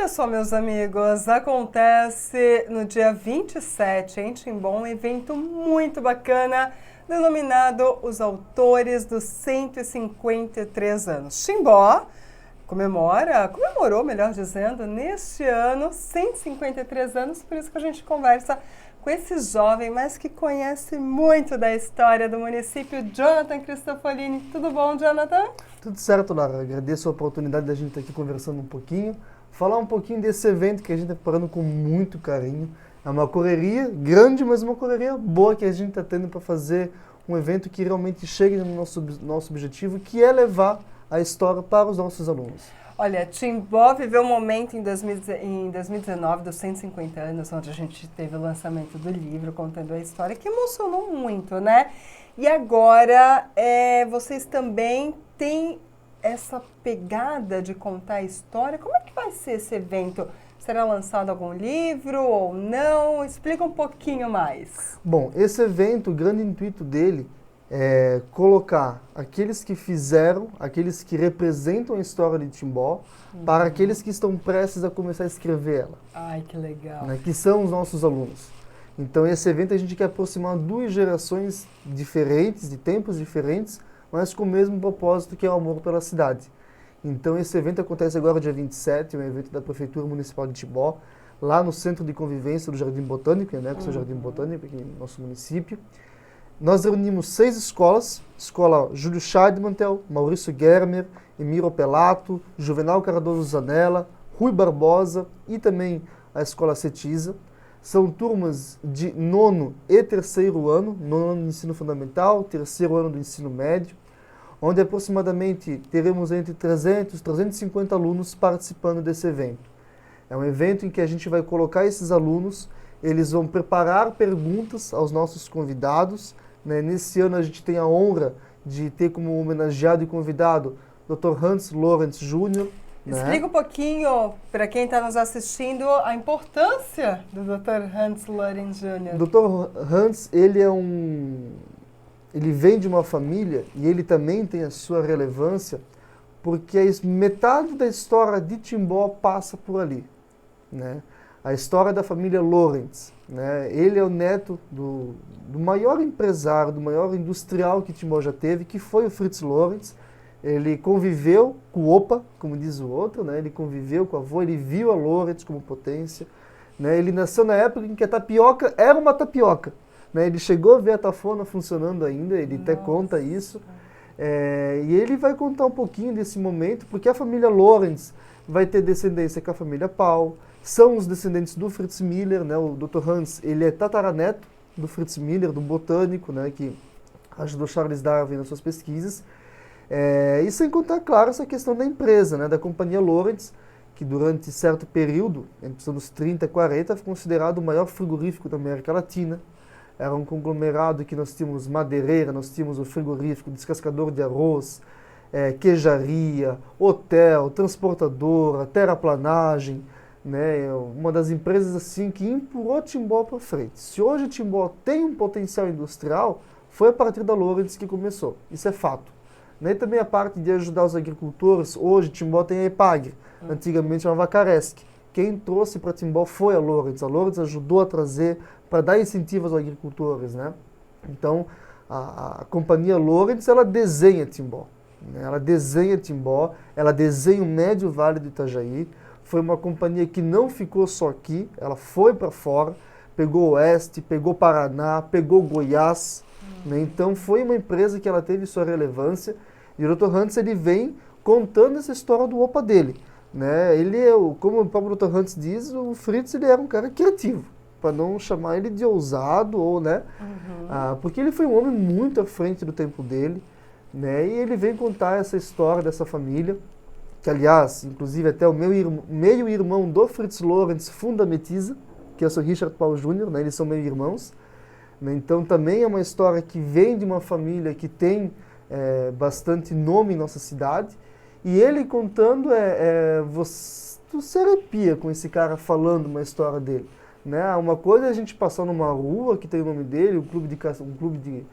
Olha só, meus amigos, acontece no dia 27 em Timbó um evento muito bacana denominado Os Autores dos 153 anos. Timbó comemorou, melhor dizendo, neste ano 153 anos, por isso que a gente conversa com esse jovem, mas que conhece muito da história do município, Jonathan Cristofolini. Tudo bom, Jonathan? Tudo certo, Lara. Agradeço a oportunidade da gente estar aqui conversando um pouquinho, falar um pouquinho desse evento que a gente está preparando com muito carinho. É uma correria grande, mas uma correria boa que a gente está tendo para fazer um evento que realmente chegue no nosso objetivo, que é levar a história para os nossos alunos. Olha, Timbó viveu um momento em 2019 dos 150 anos, onde a gente teve o lançamento do livro contando a história, que emocionou muito, né? E agora, vocês também têm essa pegada de contar a história. Como é que vai ser esse evento? Será lançado algum livro ou não? Explica um pouquinho mais. Bom, esse evento, o grande intuito dele é colocar aqueles que fizeram, aqueles que representam a história de Timbó, para aqueles que estão prestes a começar a escrever ela. Ai, que legal. Né, que são os nossos alunos. Então, esse evento a gente quer aproximar duas gerações diferentes, de tempos diferentes, mas com o mesmo propósito, que é o amor pela cidade. Então, esse evento acontece agora dia 27, é um evento da Prefeitura Municipal de Timbó, lá no Centro de Convivência do Jardim Botânico, né, que é o Jardim Botânico aqui no nosso município. Nós reunimos 6 escolas, Escola Júlio Scheidemantel, Maurício Germer, Emiro Pelato, Juvenal Cardoso Zanella, Rui Barbosa e também a Escola Cetiza. São turmas de 9º e 3º ano, 9º ano do ensino fundamental, 3º ano do ensino médio, onde aproximadamente teremos entre 300 e 350 alunos participando desse evento. É um evento em que a gente vai colocar esses alunos, eles vão preparar perguntas aos nossos convidados. Né? Nesse ano a gente tem a honra de ter como homenageado e convidado Dr. Hans Lorenz Jr., né? Explica um pouquinho, para quem está nos assistindo, a importância do Dr. Hans Lorenz Jr. Dr. Hans, ele vem de uma família e ele também tem a sua relevância, porque metade da história de Timbó passa por ali, né? A história da família Lorenz, né? Ele é o neto do maior empresário, do maior industrial que Timbó já teve, que foi o Fritz Lorenz. Ele conviveu com o Opa, como diz o outro, né? Ele conviveu com a avó, ele viu a Lorenz como potência. Né? Ele nasceu na época em que a tapioca era uma tapioca. Né? Ele chegou a ver a tafona funcionando ainda, ele até conta isso. E ele vai contar um pouquinho desse momento, porque a família Lorenz vai ter descendência com a família Paul, são os descendentes do Fritz Miller, né? O Dr. Hans, ele é tataraneto do Fritz Miller, do botânico, né? Que ajudou Charles Darwin nas suas pesquisas. E sem contar, claro, essa questão da empresa, né? Da companhia Lorenz, que durante certo período, entre os anos 30 e 40, foi considerado o maior frigorífico da América Latina. Era um conglomerado que nós tínhamos madeireira, nós tínhamos o frigorífico, descascador de arroz, queijaria, hotel, transportadora, terraplanagem, né? Uma das empresas assim que empurrou Timbó para frente. Se hoje Timbó tem um potencial industrial, foi a partir da Lorenz que começou. Isso é fato. E também a parte de ajudar os agricultores. Hoje Timbó tem a EPAGRE, antigamente chamava Caresc. Quem trouxe para Timbó foi a Lorenz. A Lorenz ajudou a trazer para dar incentivos aos agricultores, né? Então, a companhia Lorenz, ela desenha Timbó. Né? Ela desenha Timbó, ela desenha o Médio Vale do Itajaí. Foi uma companhia que não ficou só aqui, ela foi para fora, pegou o Oeste, pegou Paraná, pegou Goiás. Né? Então, foi uma empresa que ela teve sua relevância. E o Dr. Hans, ele vem contando essa história do Opa dele. Né? Ele é, como o próprio Dr. Hans diz, o Fritz ele era um cara criativo, para não chamar ele de ousado, ou, né? Porque ele foi um homem muito à frente do tempo dele, né? E ele vem contar essa história dessa família, que aliás, inclusive até o meio-irmão do Fritz Lorenz funda a Metiza, que é o Sr. Richard Paul Jr., né? Eles são meio-irmãos. Né? Então também é uma história que vem de uma família que tem bastante nome em nossa cidade. E ele contando, você se arrepia com esse cara falando uma história dele. Né? Uma coisa é a gente passar numa rua que tem o nome dele, um clube de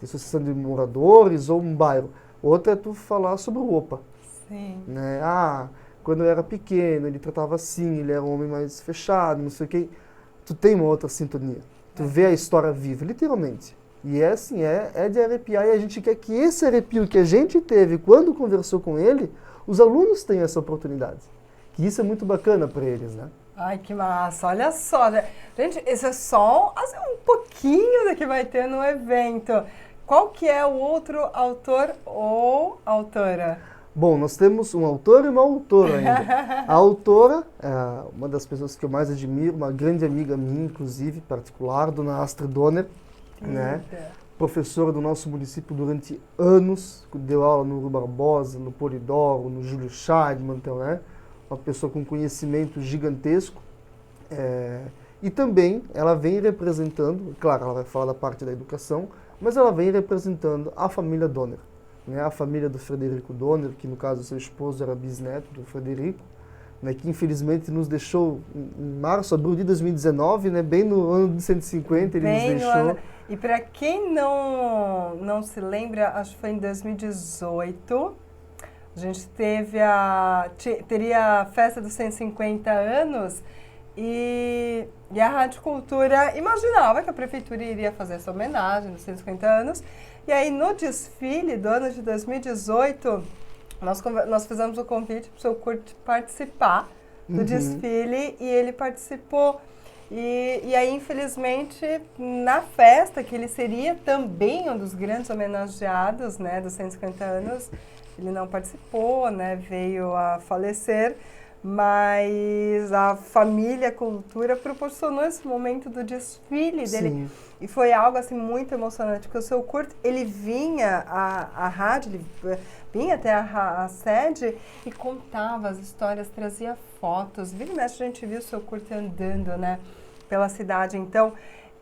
associação de moradores ou um bairro. Outra é tu falar sobre o Opa. Sim. Né? quando eu era pequeno, ele tratava assim, ele era um homem mais fechado, não sei o quê. Tu tem uma outra sintonia. Tu vê a história viva, literalmente. E é assim, é de arrepiar, e a gente quer que esse arrepio que a gente teve quando conversou com ele, os alunos tenham essa oportunidade. Que isso é muito bacana para eles, né? Ai, que massa, olha só. Gente, esse é só assim, um pouquinho do que vai ter no evento. Qual que é o outro autor ou autora? Bom, nós temos um autor e uma autora ainda. A autora é uma das pessoas que eu mais admiro, uma grande amiga minha, inclusive, particular, Dona Astrid Donner, né? Professora do nosso município durante anos, deu aula no Rui Barbosa, no Polidoro, no Júlio Scheidman, então, né? Uma pessoa com conhecimento gigantesco. E também ela vem representando, claro, ela vai falar da parte da educação, mas ela vem representando a família Donner, né? A família do Frederico Donner, que no caso seu esposo era bisneto do Frederico, né? Que infelizmente nos deixou em março, abril de 2019, né? Bem no ano de 150 ele nos deixou. E para quem não se lembra, acho que foi em 2018, a gente teria a festa dos 150 anos e a Rádio Cultura imaginava que a prefeitura iria fazer essa homenagem dos 150 anos. E aí no desfile do ano de 2018, nós fizemos o convite para o seu Kurt participar do desfile e ele participou. E aí, infelizmente, na festa, que ele seria também um dos grandes homenageados, né, dos 150 anos, ele não participou, né, veio a falecer, mas a família Cultura proporcionou esse momento do desfile dele. Sim. E foi algo assim muito emocionante, porque o seu Kurt, ele vinha à rádio, ele vinha até a sede e contava as histórias, trazia fotos. Vira e mexe, a gente viu o seu Kurt andando, né, pela cidade. Então,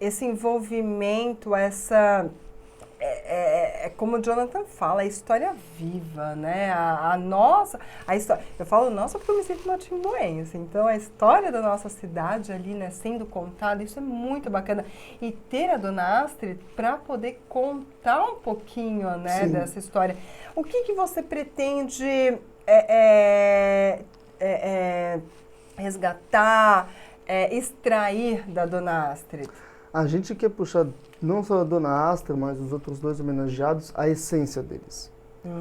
esse envolvimento, essa... como o Jonathan fala, a história viva, né? A história. Eu falo nossa porque eu me sinto matimboense. Então, a história da nossa cidade ali, né, sendo contada, isso é muito bacana. E ter a Dona Astrid para poder contar um pouquinho, né, dessa história. O que você pretende resgatar, extrair da Dona Astrid? A gente quer puxar não só a Dona Astrid, mas os outros dois homenageados, a essência deles.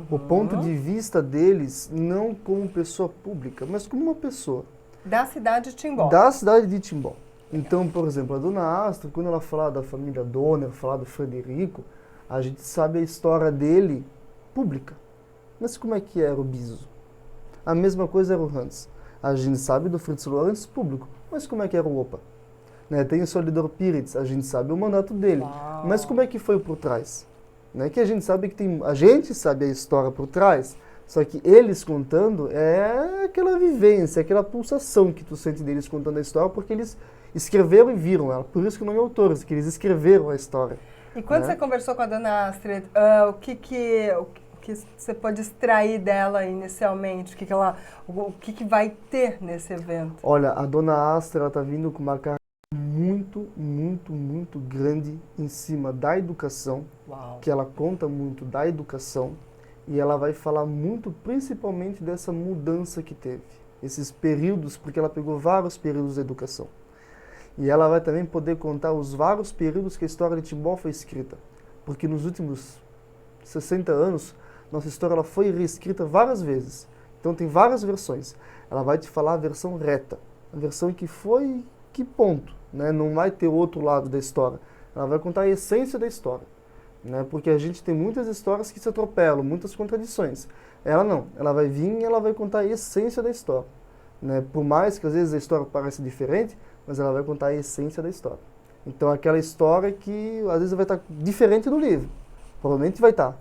O ponto de vista deles, não como pessoa pública, mas como uma pessoa. Da cidade de Timbó. Da cidade de Timbó. Então, por exemplo, a Dona Astrid, quando ela fala da família Donner, fala do Frederico, a gente sabe a história dele pública. Mas como é que era o Biso? A mesma coisa era o Hans. A gente sabe do Fritz Lorenz público, mas como é que era o Opa? Né, tem o Solidor Pires, a gente sabe o mandato dele. Uau. Mas como é que foi por trás? Né, que a gente sabe que tem... A gente sabe a história por trás, só que eles contando é aquela vivência, aquela pulsação que tu sente deles contando a história, porque eles escreveram e viram ela. Por isso que o nome é autores, que eles escreveram a história. E quando você conversou com a Dona Astrid, o que você pode extrair dela inicialmente? O que vai ter nesse evento? Olha, a Dona Astrid, ela está vindo com uma cara muito, muito, muito grande em cima da educação. Uau. Que ela conta muito da educação e ela vai falar muito principalmente dessa mudança que teve, esses períodos, porque ela pegou vários períodos da educação. E ela vai também poder contar os vários períodos que a história de Timbó foi escrita, porque nos últimos 60 anos, nossa história ela foi reescrita várias vezes. Então tem várias versões. Ela vai te falar a versão reta, a versão que foi, que ponto, né? Não vai ter outro lado da história. Ela vai contar a essência da história, né? Porque a gente tem muitas histórias que se atropelam, muitas contradições. Ela não, ela vai vir e ela vai contar a essência da história, né? Por mais que às vezes a história pareça diferente, mas ela vai contar a essência da história. Então aquela história que às vezes vai estar diferente do livro, provavelmente vai estar,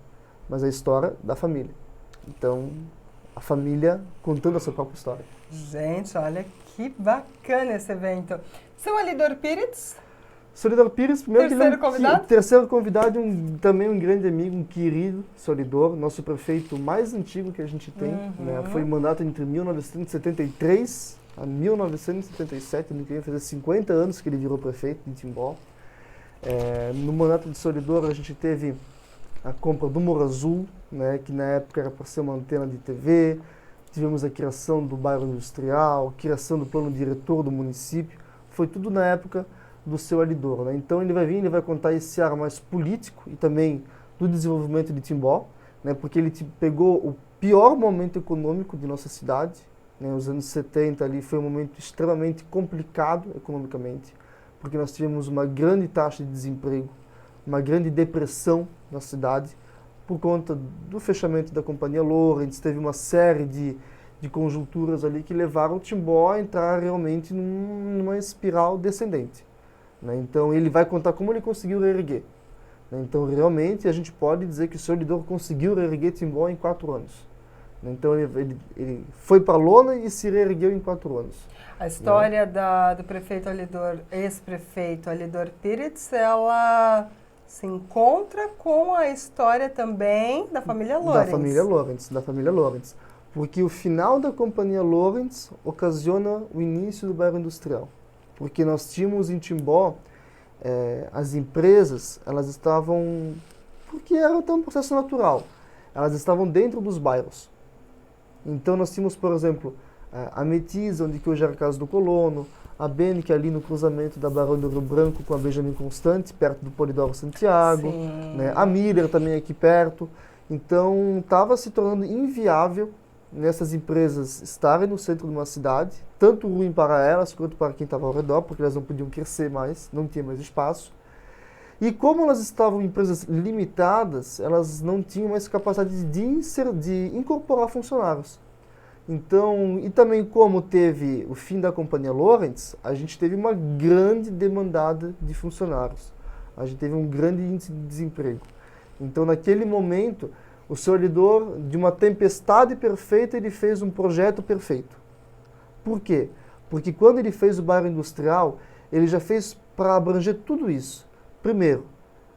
mas a história da família. Então, a família contando a sua própria história. Gente, olha que bacana esse evento. Seu Alidor Pires? Solidor Pires, primeiro terceiro convidado? Terceiro convidado, também um grande amigo, um querido Solidor, nosso prefeito mais antigo que a gente tem. Né? Foi mandato entre 1973 a 1977, ele queria fazer 50 anos que ele virou prefeito de Timbó. No mandato de Solidor a gente teve a compra do Morro Azul, né, que na época era para ser uma antena de TV, tivemos a criação do bairro industrial, criação do plano diretor do município, foi tudo na época do seu Alidoro, né? Então ele vai vir, ele vai contar esse ar mais político e também do desenvolvimento de Timbó, né? Porque ele pegou o pior momento econômico de nossa cidade, né? Os anos 70 ali foi um momento extremamente complicado economicamente, porque nós tivemos uma grande taxa de desemprego, uma grande depressão na cidade, por conta do fechamento da Companhia Lawrence, teve uma série de conjunturas ali que levaram o Timbó a entrar realmente numa espiral descendente, né? Então ele vai contar como ele conseguiu reerguer, né? Então realmente a gente pode dizer que o Sr. Alidoro conseguiu reerguer Timbó em 4 anos. Então ele foi para a lona e se reergueu em 4 anos. A história do prefeito Alidor, ex-prefeito Alidor Pires, ela se encontra com a história também da família Lawrence. Da família Lawrence. Porque o final da Companhia Lawrence ocasiona o início do bairro industrial. Porque nós tínhamos em Timbó, as empresas, elas estavam, porque era até um processo natural, elas estavam dentro dos bairros. Então nós tínhamos, por exemplo, a Metisa, onde que hoje era a Casa do Colono, a Bene, que é ali no cruzamento da Barão do Rio Branco com a Benjamin Constant, perto do Polidoro Santiago, né? A Miller também aqui perto. Então estava se tornando inviável nessas empresas estarem no centro de uma cidade, tanto ruim para elas quanto para quem estava ao redor, porque elas não podiam crescer mais, não tinha mais espaço. E como elas estavam empresas limitadas, elas não tinham mais capacidade de incorporar funcionários. Então, e também como teve o fim da Companhia Lawrence, a gente teve uma grande demandada de funcionários. A gente teve um grande índice de desemprego. Então, naquele momento, o Sr. Alidor, de uma tempestade perfeita, ele fez um projeto perfeito. Por quê? Porque quando ele fez o bairro industrial, ele já fez para abranger tudo isso. Primeiro,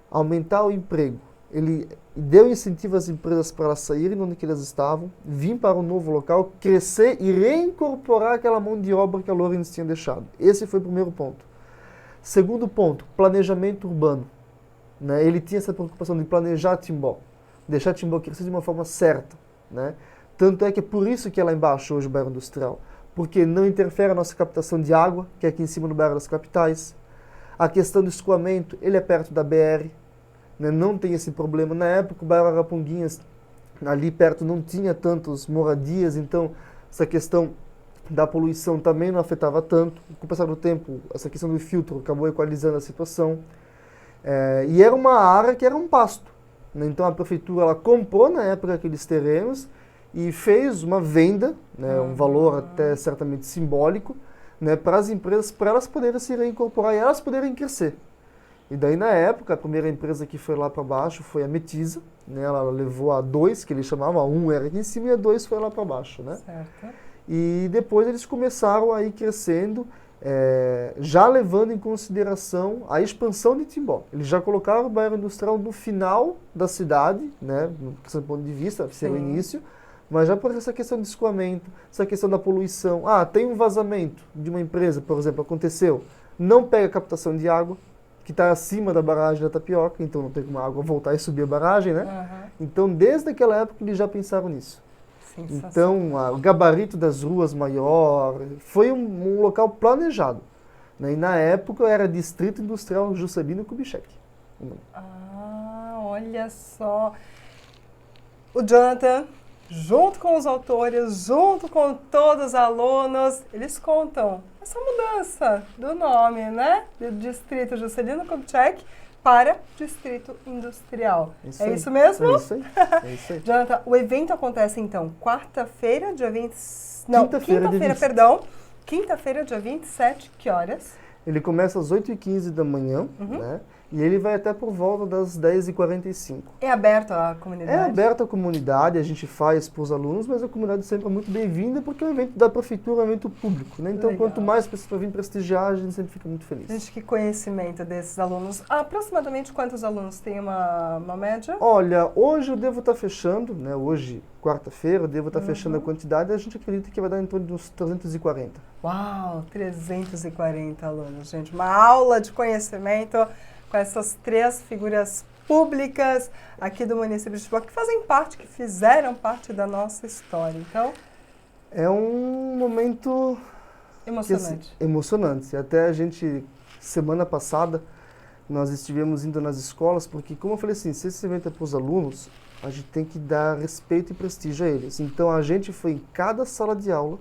aumentar o emprego. Ele deu incentivo às empresas para elas saírem de onde elas estavam, vir para um novo local, crescer e reincorporar aquela mão de obra que a Lawrence tinha deixado. Esse foi o primeiro ponto. Segundo ponto, planejamento urbano, né? Ele tinha essa preocupação de planejar Timbó, deixar Timbó crescer de uma forma certa, né? Tanto é que é por isso que é lá embaixo hoje o bairro industrial, porque não interfere a nossa captação de água, que é aqui em cima do bairro das capitais. A questão do escoamento, ele é perto da BR, né? Não tem esse problema. Na época o bairro Araponguinhas, ali perto, não tinha tantas moradias, então essa questão da poluição também não afetava tanto. Com o passar do tempo, essa questão do filtro acabou equalizando a situação. E era uma área que era um pasto, né? Então a prefeitura ela comprou na época aqueles terrenos e fez uma venda, né? Um valor até certamente simbólico, né? Para as empresas, para elas poderem se reincorporar e elas poderem crescer. E daí, na época, a primeira empresa que foi lá para baixo foi a Metisa, né? Ela levou a 2, que eles chamavam, a 1 era aqui em cima e a 2 foi lá para baixo, né? Certo. E depois eles começaram a ir crescendo, já levando em consideração a expansão de Timbó. Eles já colocaram o bairro industrial no final da cidade, né? Do ponto de vista, ser o início, mas já por essa questão de escoamento, essa questão da poluição. Tem um vazamento de uma empresa, por exemplo, aconteceu, não pega a captação de água, que está acima da barragem da Tapioca, então não tem como a água voltar e subir a barragem, né? Então, desde aquela época, eles já pensaram nisso. Então, o gabarito das ruas maior, foi um local planejado, né? E na época era Distrito Industrial Juscelino Kubitschek. Olha só. O Jonathan, junto com os autores, junto com todos os alunos, eles contam essa mudança do nome, né? Do Distrito Juscelino Kubitschek para Distrito Industrial. É isso mesmo? É isso aí. Jonathan, o evento acontece então quarta-feira, dia 20... Não, quinta-feira, dia 27, que horas? Ele começa às 8h15 da manhã, né? E ele vai até por volta das 10h45. É aberto à comunidade? É aberto à comunidade, a gente faz para os alunos, mas a comunidade sempre é muito bem-vinda, porque é um evento da prefeitura, é um evento público, né? Então, quanto mais pessoas virem prestigiar, a gente sempre fica muito feliz. Gente, que conhecimento desses alunos. Aproximadamente quantos alunos tem uma média? Olha, hoje eu devo estar fechando, né? Hoje, quarta-feira, eu devo estar fechando a quantidade, a gente acredita que vai dar em torno de uns 340. Uau, 340 alunos, gente. Uma aula de conhecimento com essas 3 figuras públicas aqui do município de Timbó, que fazem parte, que fizeram parte da nossa história. Então, É um momento Emocionante. emocionante. Até a gente, semana passada, nós estivemos indo nas escolas, porque, como eu falei assim, se esse evento é para os alunos, a gente tem que dar respeito e prestígio a eles. Então, a gente foi em cada sala de aula,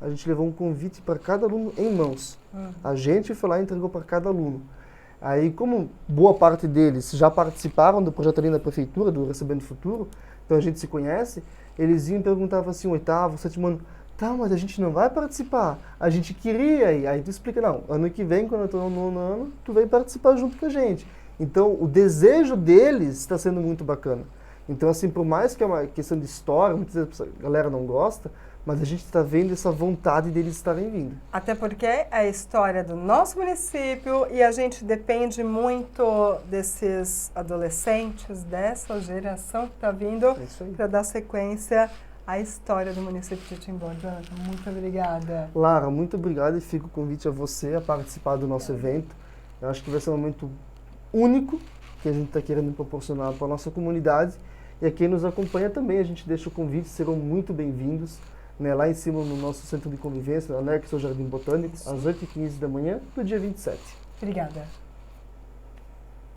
a gente levou um convite para cada aluno em mãos. A gente foi lá e entregou para cada aluno. Aí, como boa parte deles já participaram do projeto ali na prefeitura, do Recebendo Futuro, então a gente se conhece, eles iam e perguntavam assim, oitavo, sétimo ano, tá, mas a gente não vai participar, a gente queria ir. Aí tu explica, não, ano que vem, quando eu estou no nono ano, tu vem participar junto com a gente. Então, o desejo deles está sendo muito bacana. Então, assim, por mais que é uma questão de história, muitas vezes a galera não gosta, mas a gente está vendo essa vontade deles estarem vindo. Até porque é a história do nosso município e a gente depende muito desses adolescentes, dessa geração que está vindo para dar sequência à história do município de Timbó. Jonathan, muito obrigada. Lara, muito obrigado e fica o convite a você a participar do nosso evento. Eu acho que vai ser um momento único que a gente está querendo proporcionar para a nossa comunidade e a quem nos acompanha também. A gente deixa o convite, serão muito bem-vindos. Né, lá em cima no nosso centro de convivência, anexo ao Jardim Botânico, às 8h15 da manhã do dia 27. Obrigada.